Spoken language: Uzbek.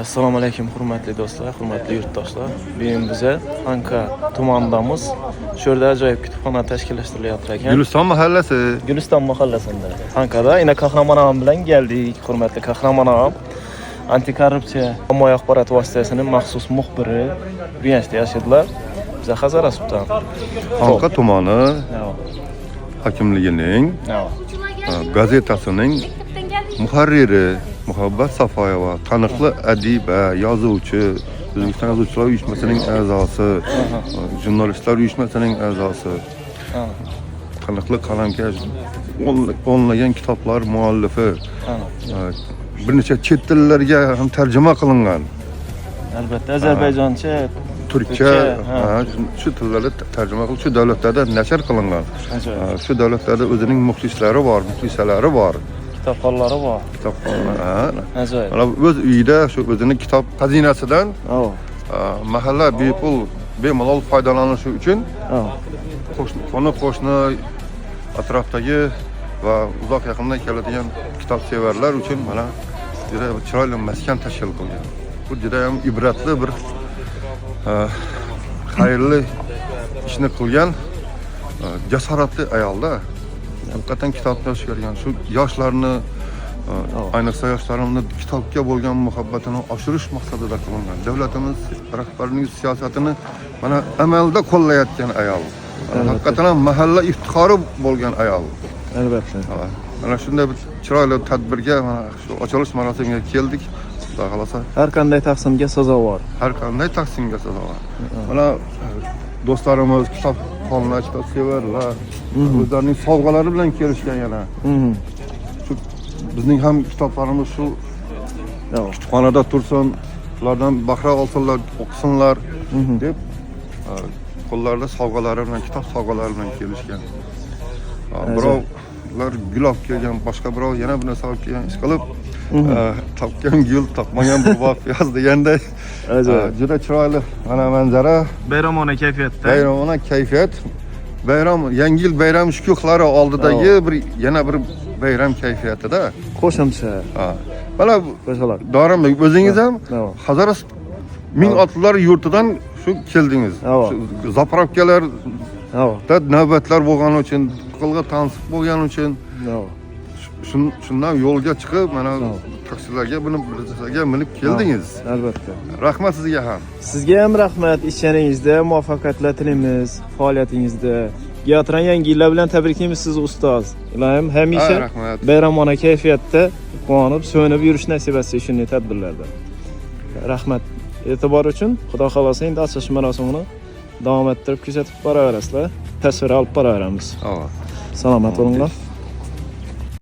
Assalomu alaykum hurmatli do'stlar, hurmatli yurtdoshlar. Bugun biza Anka tumanidamiz. Shu yerda ajoyib kutubxona tashkillashtirilayapti ekan. Güliston mahallasi. Güliston mahallasida. Ankada ina qahramonam bilan keldik, hurmatli qahramonam. Antikorrupsiya ommaviy axborot vositasining maxsus muxbiri bu yerda yashaydilar. Biza Hazara subdan. Anka tumani hokimligining gazetasining muharriri Muhabbat Safoyeva, taniqli adiba, yozuvchi, O'zbekiston Yozuvchilar uyushmasining a'zosi, jurnalistlar uyushmasining a'zosi, taniqli qalamkash, o'nlagan kitoblar muallifi, bir necha chet tillarga ham tarjima qilingan. Albatta, Ozarbayjoncha, Turkcha, shu tillarda tarjima qilib, shu davlatlarda nashr qilingan. Shu davlatlarda o'zining muxlislari bor, muxlisalari bor. Kitobxonlari bor. Kitobxonlar. Ajoyib. Mana o'z uyida shu o'zining kitob xazinasidan mahalla bepul, bemalol foydalanishi uchun qo'shni atrofdagi va uzoq yaqindan keladigan kitob sevarlar uchun mana juda chiroyli maskan tashkil qilgan. Bu juda ham ibratli bir xayrli ishni qilgan jasoratli ayolda. Haqiqatan kitobni o'shirilgan shu yoshlarni, ayniqsa yoshlarimizni kitobga bo'lgan muhabbatini oshirish maqsadida qilingan. Davlatimiz rahbarining siyosatini mana amalda qo'llayotgan ayol. Haqiqatan ham mahalla iftixori bo'lgan ayol. Albatta. Mana shunday bir chiroyli tadbirga, mana shu ochilish marosimiga keldik. Xudo xolasa. Har qanday taqsimga sazovor. Har qanday taqsimga sazovor. Mana do'stlarimiz kitobxonlar, kitob sevarlar, o'zlarining sovg'alari bilan kelishgan yana. Shu bizning ham kitoblarimiz shu kutubxonada tursin, ulardan bahra olsinlar, o'qisinlar deb qo'llarida sovg'alari bilan, kitob sovg'alari bilan kelishgan. Birovlar gul olib kelgan, boshqa birov yana bir narsa olib kelgan, ish qilib topgan gul, topmagan buvoq piyoz deganday. Juda chiroyli mana manzara. Bayramona kayfiyatda. Bayramona kayfiyat. Bayram, yangi yil bayram shukuhlari oldidagi yana bir bayram kayfiyatida. Qo'shimcha. Mana Dorim o'zingiz ham Hazara ming otlar yurtidan shu keldingiz. Zapravkalar navbatlar bo'lgani uchun, qilg'a tansib bo'lgani uchun shundan yo'lga chiqib, mana taksilarga minib keldingiz. Albatta. Rahmat sizga ham. Sizga ham rahmat. Ishlaringizda muvaffaqiyatlar tilaymiz, faoliyatingizda. Giyotran yangi yillar bilan tabriklaymiz sizni ustoz. Ilohim hamisha bayramona kayfiyatda quvonib, so'nib yurish nasib etsin shunday tadbirlarda. Rahmat e'tibor uchun. Xudo xolasa endi ochilish marosimini davom ettirib kuzatib boraverasizlar. Tasvir olib boraveramiz. Salomat bo'linglar.